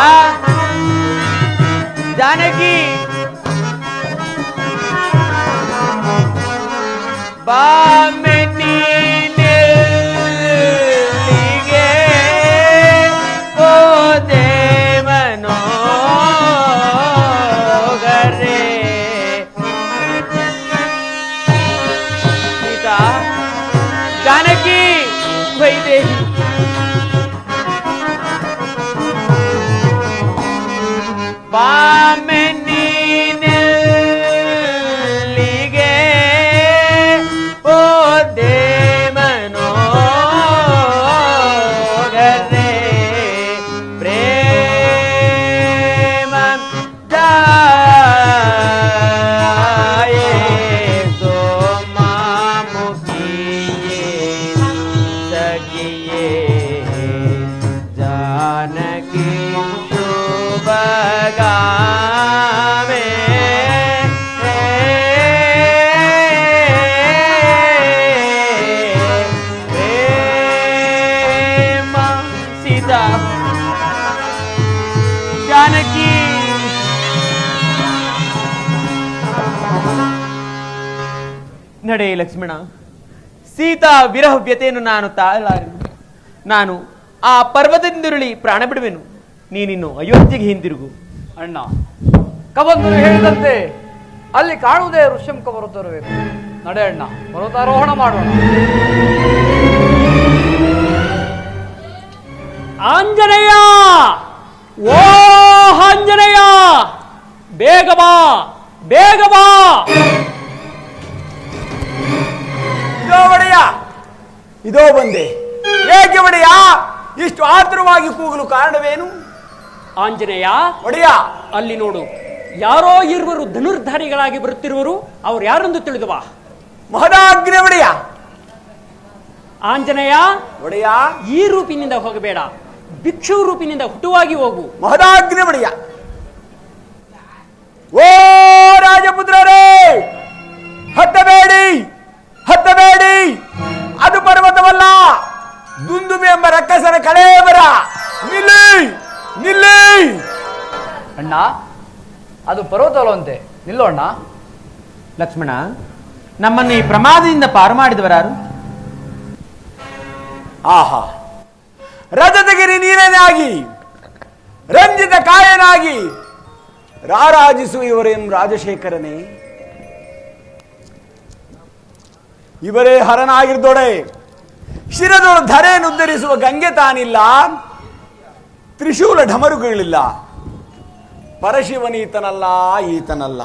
ಜಾನಕಿ ಬಾಮೆನಿ ನಿಲ್ಲಿಗೆ ಹೋದೆ ಮನೋಗರೆ ಸೀತಾ ಜಾನಕಿ ವೈದೇಹಿ ಬಾಮೆನಿ ನಿಲ್ಲಿಗೆ ಹೋದೆ ಮನೋಗರೆ ಪ್ರೇಮ ಜಾಯೆ ಸೋಮಾಮುಖಿಯೇ ಸಖಿಯೇ ಜಾನಕಿ ಶುಭಗಾಮೆ ಪ್ರೇಮ ಸೀತಾ ಜಾನಕಿ ನಡೆ ಲಕ್ಷ್ಮಣ, ಸೀತಾ ವಿರಹ ವ್ಯತೆಯನ್ನು ನಾನು ತಾಳಲಾರೆನು. ನಾನು ಆ ಪರ್ವತದಿಂದುರುಳಿ ಪ್ರಾಣ ಬಿಡುವೆನು. ನೀನಿನ್ನು ಅಯೋಧ್ಯೆಗೆ ಹಿಂದಿರುಗು. ಅಣ್ಣ, ಕಬಂದರು ಹೇಳಿದಂತೆ ಅಲ್ಲಿ ಕಾಣುವುದೇ ಋಷ್ಯಂಕ ಪರ್ವತವಿರಬೇಕು. ನಡೆ ಅಣ್ಣ, ಪರ್ವತಾರೋಹಣ ಮಾಡೋಣ. ಆಂಜನೇಯ, ಓ ಆಂಜನೇಯ, ಬೇಗ ಬಾ, ಬೇಗ ಬಾ. ಇದೋ ಒಡೆಯ, ಇದೋ ಬಂದೆ. ಏಕೆ ಒಡೆಯ ಇಷ್ಟು ಆತುರವಾಗಿ ಕೂಗಲು ಕಾರಣವೇನು? ಆಂಜನೇಯ, ಒಡೆಯ, ಅಲ್ಲಿ ನೋಡು, ಯಾರೋ ಇರುವರು ಧನುರ್ಧಾರಿಗಳಾಗಿ ಬರುತ್ತಿರುವರು. ಅವ್ರು ಯಾರೆಂದು ತಿಳಿದು ಬಾ. ಮಹದಾಗ್ನಿ ಒಡೆಯ. ಆಂಜನೇಯ, ಒಡೆಯ, ಈ ರೂಪಿನಿಂದ ಹೋಗಬೇಡ, ಭಿಕ್ಷು ರೂಪಿನಿಂದ ಹುಟ್ಟುವಾಗಿ ಹೋಗು. ಮಹದಾಗ್ನಿ ಒಡೆಯ. ಓ ರಾಜಪುತ್ರರೇ, ಹತ್ತಬೇಡಿ, ಹತ್ತಬೇಡಿ. ಅದು ಪರ್ವತವಲ್ಲ, ದುಂದುಮೆ ಎಂಬ ರಕ್ಕಸನ ಕಳೇಬರ. ನಿಲ್ಲಿ, ನಿಲ್ಲಿ. ಅಣ್ಣ, ಅದು ಪರ್ವತವಲ್ಲವಂತೆ, ನಿಲ್ಲೋಣ. ಲಕ್ಷ್ಮಣ, ನಮ್ಮನ್ನು ಈ ಪ್ರಮಾದದಿಂದ ಪಾರು ಮಾಡಿದವರಾರು? ಆಹಾ, ರಜತಗಿರಿ ನೀರನಾಗಿ ರಂಜಿತ ಕಾಯನಾಗಿ ರಾರಾಜಿಸುವ ಇವರೇಂ ರಾಜಶೇಖರನೇ? ಇವರೇ ಹರನಾಗಿರ್ದೊಡೆ. ಶಿರದೊಳು ಧರೆಯನ್ನು ಉದ್ಧರಿಸುವ ಗಂಗೆ ತಾನಿಲ್ಲ, ತ್ರಿಶೂಲ ಢಮರುಗಳಿಲ್ಲ. ಪರಶಿವನೀತನಲ್ಲ, ಈತನಲ್ಲ.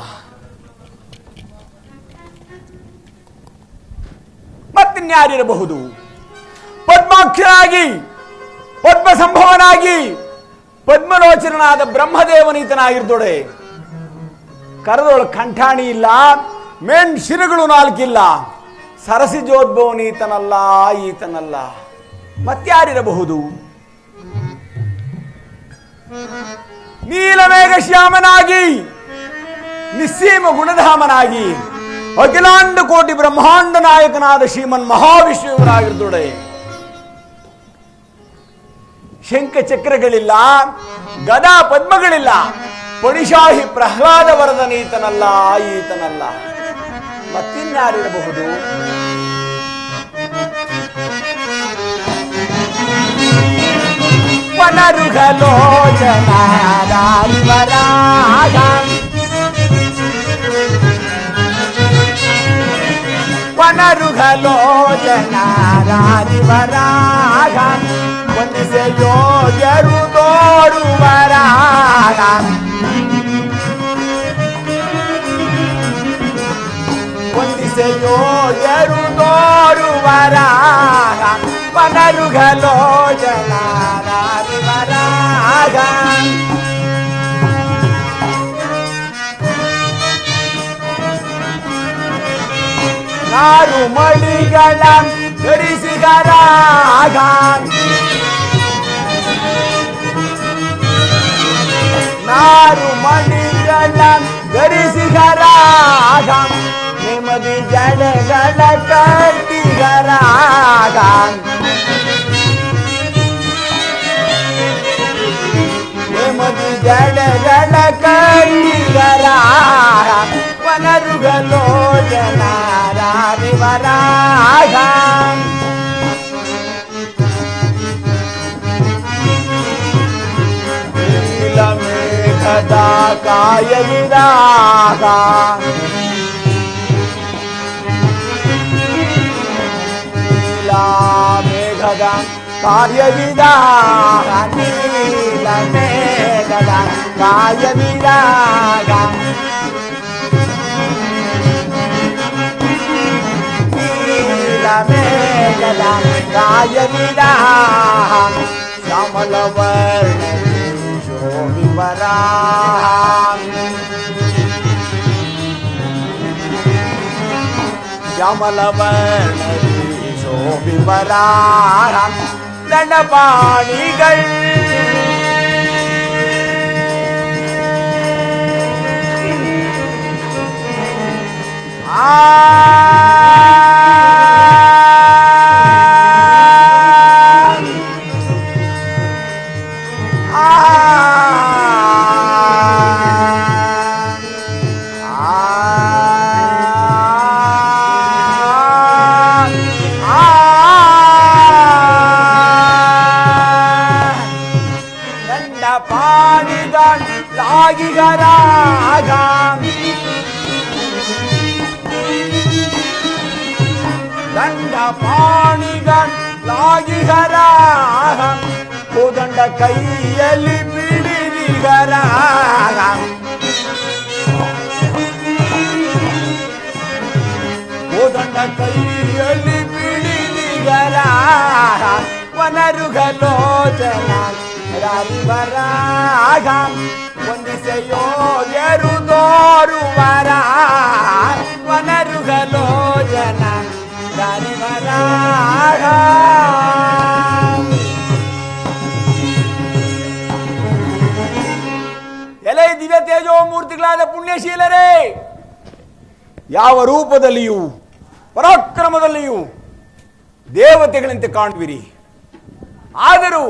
ಮತ್ತಿನ್ಯಾರಿರಬಹುದು? ಪದ್ಮಾಕ್ಷನಾಗಿ, ಪದ್ಮ ಸಂಭವನಾಗಿ, ಪದ್ಮಲೋಚನಾದ ಬ್ರಹ್ಮದೇವನೀತನಾಗಿರ್ದೊಡೆ. ಕರದೊಳು ಕಂಠಾಣಿ ಇಲ್ಲ, ಮೇಣ್ ಶಿರಗಳು ನಾಲ್ಕಿಲ್ಲ. ಸರಸಿಜೋದ್ಭವನೀತನಲ್ಲ, ಈತನಲ್ಲ. ಮತ್ಯಾರಿರಬಹುದು? ನೀಲಮೇಘ ಶ್ಯಾಮನಾಗಿ, ನಿಸ್ಸೀಮ ಗುಣಧಾಮನಾಗಿ, ಅಖಿಲಾಂಡ ಕೋಟಿ ಬ್ರಹ್ಮಾಂಡ ನಾಯಕನಾದ ಶ್ರೀಮನ್ ಮಹಾವಿಷ್ಣುವರಾಗಿರ್ದೊಡೆ. ಶಂಖ ಚಕ್ರಗಳಿಲ್ಲ, ಗದಾ ಪದ್ಮಗಳಿಲ್ಲ. ಪಡಿಶಾಹಿ ಪ್ರಹ್ಲಾದ ವರದನೀತನಲ್ಲ, ಈತನಲ್ಲ. ಮತ್ತಿನ್ಯಾರಿರಬಹುದು? ವನರುಘಲೋಚನಾರಾರಿವರಾಗ ವನರುಘಲೋಚನಾರಾರಿವರಾಗ ವಂದಿಸೆ ಯೋಗ್ಯರು ತೋರುವರಾಗ ವಂದಿಸೆ ವಂದಿಸೆಯೋಗ್ಯರು ತೋರುವರಾಗ ವನರುಗಲೋಚನಾರಿವರಾಗ ನಾರು ಮಡಿಗಳ ಧರಿಸಿದರಾಗ ನಾರು ಮಡಿಗಳ ಧರಿಸಿದರಾಗ ನೆಮ್ಮದಿ ಜಡಗಳ ಕಟ್ಟಿಗರಾಗ ನೆಮ್ಮದಿ ಜಡಗಳ ಕಟ್ಟಿಗರಾಗ ವನರುಗಲೋಚನಾರಿವರಾಗ ಮೇಘದ ಕಾಯವಿರಾಗ ಮೇಘದ ಕಾಯವಿರಾಗ ನೀಲ ಮೇಘದ ಕಾಯವಿರಾಗ ನೀಲ ಮೇಘದ ಕಾಯವಿರಾಗ ಶ್ಯಾಮಲ ವರ್ಣ ಶ್ಯಾಮಲವರ್ಣಿ ಶೋಭಿವರಾರ ದಂಡಪಾಣಿಗಳು ಕೋದಂಡ ಕೈಯಲ್ಲಿ ಬಿಡಿದಿಗರ ಕೋದಂಡ ಕೈಯಲ್ಲಿ ಬಿಡಿದಿಗರ ವನರುಗಲೋಚನ ರಾರಿವರಾಗ ವಂದಿಸೆಯೋಗ್ಯರು ತೋರುವರ ವನರುಗಲೋಚನ ರಾರಿವರಾಗ ಎಲೆ ದಿವ್ಯ ತೇಜೋ ಮೂರ್ತಿಗಳಾದ ಪುಣ್ಯಶೀಲರೇ, ಯಾವ ರೂಪದಲ್ಲಿಯೂ ಪರಾಕ್ರಮದಲ್ಲಿಯೂ ದೇವತೆಗಳಂತೆ ಕಾಣುವಿರಿ. ಆದರೂ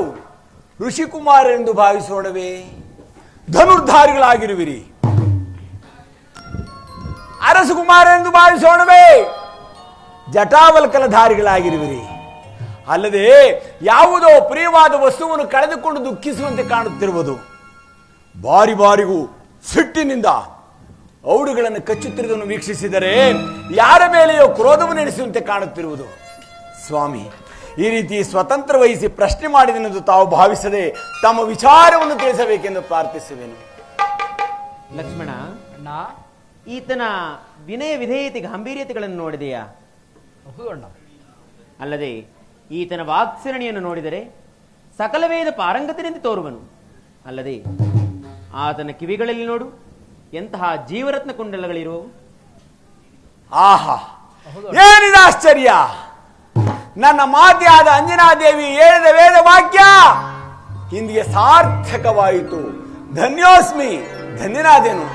ಋಷಿಕುಮಾರರೆಂದು ಭಾವಿಸೋಣವೇ? ಧನುರ್ಧಾರಿಗಳಾಗಿರುವಿರಿ. ಅರಸಕುಮಾರರೆಂದು ಭಾವಿಸೋಣವೇ? ಜಟಾವಲ್ಕಲಧಾರಿಗಳಾಗಿರುವಿರಿ. ಅಲ್ಲದೆ ಯಾವುದೋ ಪ್ರಿಯವಾದ ವಸ್ತುವನ್ನು ಕಳೆದುಕೊಂಡು ದುಃಖಿಸುವಂತೆ ಕಾಣುತ್ತಿರುವುದು. ಬಾರಿ ಬಾರಿಗೂ ಸಿಟ್ಟಿನಿಂದ ಔಡುಗಳನ್ನು ಕಚ್ಚುತ್ತಿರುವುದನ್ನು ವೀಕ್ಷಿಸಿದರೆ ಯಾರ ಮೇಲೆಯೋ ಕ್ರೋಧವನ್ನು ಎಣಿಸುವಂತೆ ಕಾಣುತ್ತಿರುವುದು. ಸ್ವಾಮಿ, ಈ ರೀತಿ ಸ್ವತಂತ್ರ ವಹಿಸಿ ಪ್ರಶ್ನೆ ಮಾಡಿದೆನೆಂದು ತಾವು ಭಾವಿಸದೆ ತಮ್ಮ ವಿಚಾರವನ್ನು ತಿಳಿಸಬೇಕೆಂದು ಪ್ರಾರ್ಥಿಸುವೆನು. ಲಕ್ಷ್ಮಣ, ಅಣ್ಣ, ಈತನ ವಿನಯ ವಿಧೇಯತೆ ಗಾಂಭೀರ್ಯತೆಗಳನ್ನು ನೋಡಿದೆಯಾ? ಹೌದು ಅಣ್ಣ. ಅಲ್ಲದೆ ಈತನ ವಾಕ್ಸರಣಿಯನ್ನು ನೋಡಿದರೆ ಸಕಲ ವೇದ ಪಾರಂಗತನೆಂದು ತೋರುವನು. ಅಲ್ಲದೆ ಆತನ ಕಿವಿಗಳಲ್ಲಿ ನೋಡು, ಎಂತಹ ಜೀವರತ್ನ ಕುಂಡಲಗಳಿರುವವು. ಆಹಾ, ಏನಿದೆ ಆಶ್ಚರ್ಯ! ನನ್ನ ಮಾತೆಯಾದ ಅಂಜನಾದೇವಿ ಹೇಳಿದ ವೇದ ವಾಕ್ಯ ಇಂದಿಗೆ ಸಾರ್ಥಕವಾಯಿತು. ಧನ್ಯೋಸ್ಮಿ, ಧನ್ಯನಾದೇನು.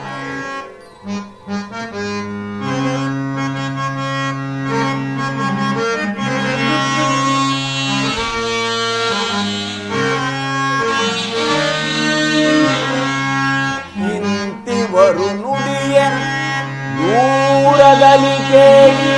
ಇಂತಿವರು ನುಡಿಯ ದೂರದಲ್ಲಿ ಕೇಳಿ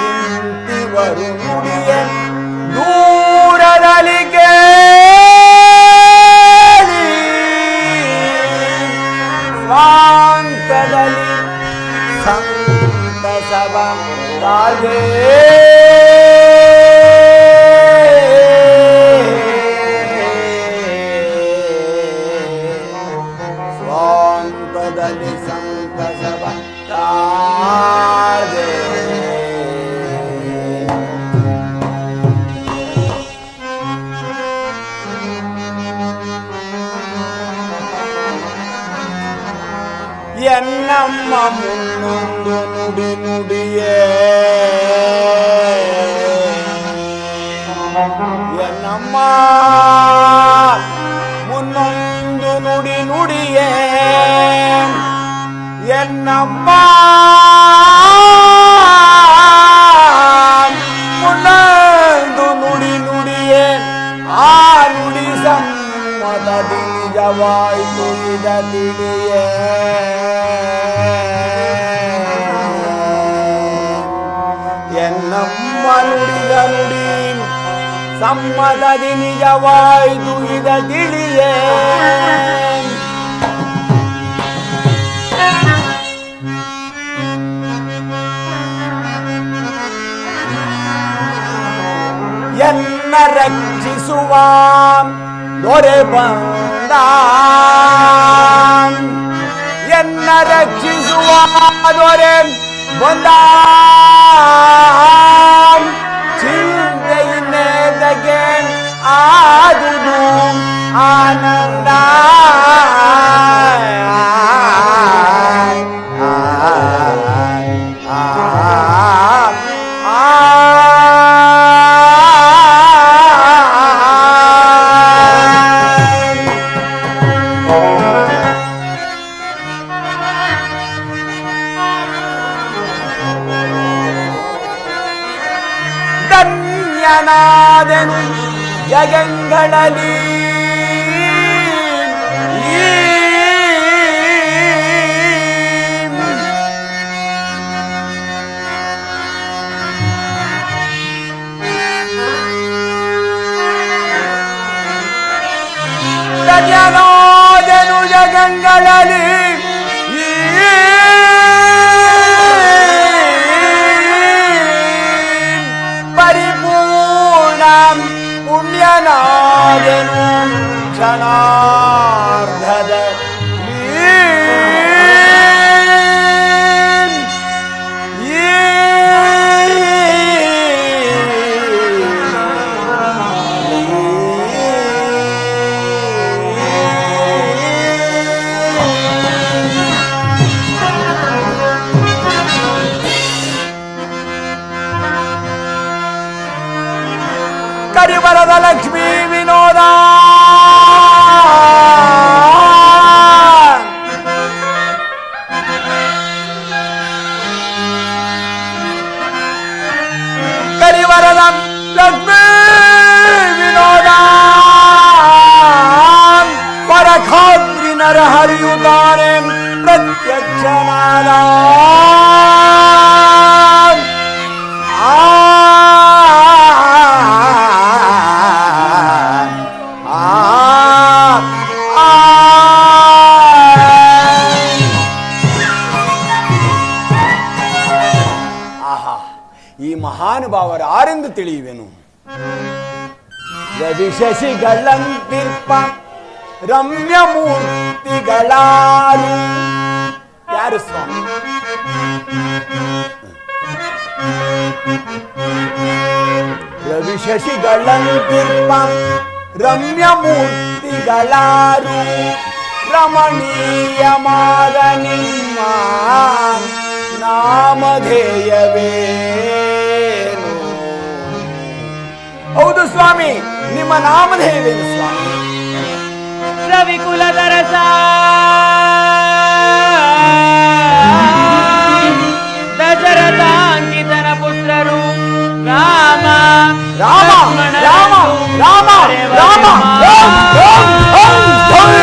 ಇಂತಿವರು ನುಡಿಯ ದೂರದಲ್ಲಿ ರಾಧೆ ಸ್ವಾಂತದಲ್ಲಿ ಸಂತಸವ ತಾದೆ ಎನ್ನಮ್ಮ ಮುನ್ನೊಂದು ನುಡಿ ನುಡಿಯೇ ಎನ್ನಮ್ಮ ಮುನ್ನೊಂದು ನುಡಿ ನುಡಿಯೇ ಎನ್ನಮ್ಮ ಮುನ್ನೊಂದು ನುಡಿ ನುಡಿಯೇ ಆ ನುಡಿ ಸಮ್ಮತದಿ ನಿಜವಾಯಿತು ಇದ ತಿಳಿಯೇ ಎನ್ನಮ್ಮ ನುಡಿದ ನುಡಿ ಸಮ್ಮತದಿ ನಿಜವಾಯಿತು ಇದ ತಿಳಿಯೇ ಎನ್ನ ರಕ್ಷಿಸುವ ದೊರೆ ಬಂದ ಎನ್ನ ರಕ್ಷಿಸುವ ದೊರೆ ಬಂದ ಚಿಂತೆಯಿನ್ನೇದಕ್ಕೆ ಆದುದು ಆನಂದ ಧನ್ಯನಾದೆನು ಜಗಂಗಳಲ್ಲಿ ಧನ್ಯನಾದೆನು ಜಗಂಗಳಲ್ಲಿ ಪರಿಪೂರ್ಣ ಪುಣ್ಯನಾದೆನು ಕ್ಷಣಾರ್ಧದ ಕರಿವರದ ಲಕ್ಷ್ಮೀ ವಿನೋದ ಕರಿವರದ ಲಕ್ಷ್ಮೀ ವಿನೋದ ಪರಖಾದ್ರಿ ನರ ಹರಿಯುತ್ತಾನೆ ಪ್ರತ್ಯಕ್ಷನಾದ ಈ ಮಹಾನುಭಾವರು ಯಾರೆಂದು ತಿಳಿಯುವೆನು. ರವಿ ಶಶಿಗಳಂತಿರ್ಪ ರಮ್ಯ ಮೂರ್ತಿಗಳಾರು ಯಾರು ಸ್ವಾಮಿ? ರವಿ ಶಶಿಗಳಂತಿರ್ಪ ರಮ್ಯ ಮೂರ್ತಿಗಳಾರು ರಮಣೀಯವಾದ ನಿಮ್ಮ ನಾಮಧೇಯವೇನು? ಹೌದು ಸ್ವಾಮಿ, ನಿಮ್ಮ ನಾಮಧೇಯವೇನು ಸ್ವಾಮಿ? ರವಿಕುಲದರಸ ದಶರಥಾಂಕಿತನ ಪುತ್ರರು ರಾಮ ರಾಮ ರಾಮ ರಾಮ ರಾಮ ಜೈ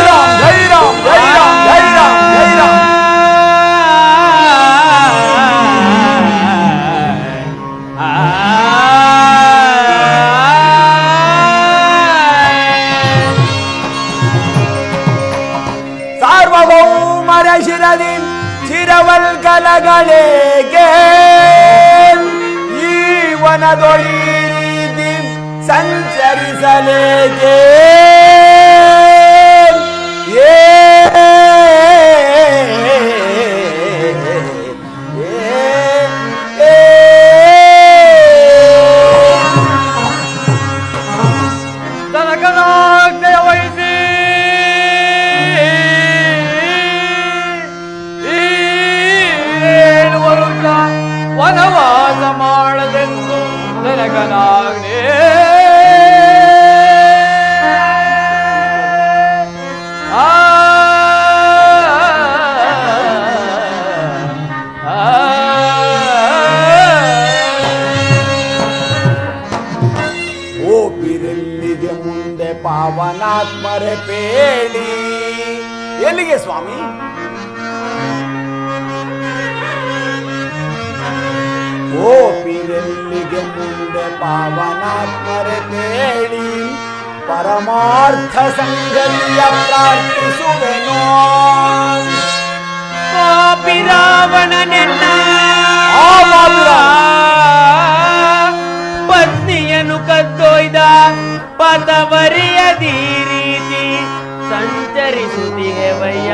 ರಾಮ್ ಜೈ ರಾಮ್ ಜೈ ರಾಮ್ ಜೈ ರಾಮ್ ಜೈ ರಾಮ್. ಸಾರ್ವಭೌಮರ ಶಿರದಿ ಚಿರವಲ್ಕಲಗಳಿಗೆ ಪಾವನದೊಳಿ ರೀತಿ ಸಂಚರಿಸಲೇಕೆ ತನಕನಾಜ್ಞೆಯ ವಹಿಸಿ ಏಳು ವರುಷ ವನವಾಸ ಮಾಡದೆಂದು ತನಕನಾಜ್ಞೆ ಓಪಿರೆಲ್ಲಿಗೆ ಮುಂದೆ ಪಾವನಾತ್ಮರೆ ಪೇಳಿ ಎಲ್ಲಿಗೆ ಸ್ವಾಮಿ? ಓಪಿರೆಲ್ಲಿಗೆ ಮುಂದೆ ಪಾವನಾತ್ಮರೆ ಪೇಳಿ ಪರಮಾರ್ಥ ಸಂಗತಿಯ ಪ್ರಾರ್ಥಿಸುವೆನೋ. ಪಾಪಿ ರಾವಣನೆನ್ನ ಪತ್ನಿಯನ್ನು ಕದ್ದೊಯ್ದ ಪದವರಿಯದಿ ರೀತಿ ಸಂಚರಿಸುತ್ತಿಗೆವಯ್ಯ.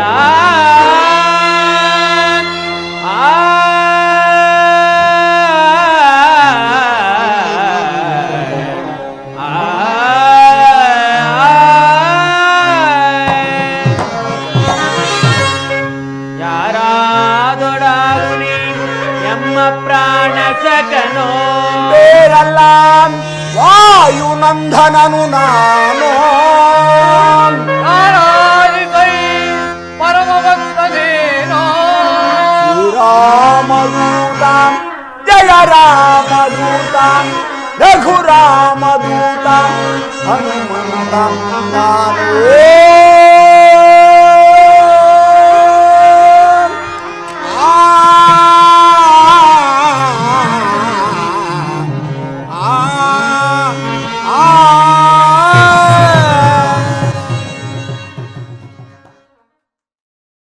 ಯಾರಾದೊಡಾಗುನಿ ಎಮ್ಮ ಪ್ರಾಣ ಸಕನೋ ಬೇರಲ್ಲ ವಾಯುನಂದನನು ನಾನು. ಪರಮ ಭಕ್ತನೇನೋ ಶ್ರೀರಾಮದೂತ ಜಯ ರಾಮದೂತ ರಘುರಾಮದೂತ ಹನುಮಂತ ನಾನು.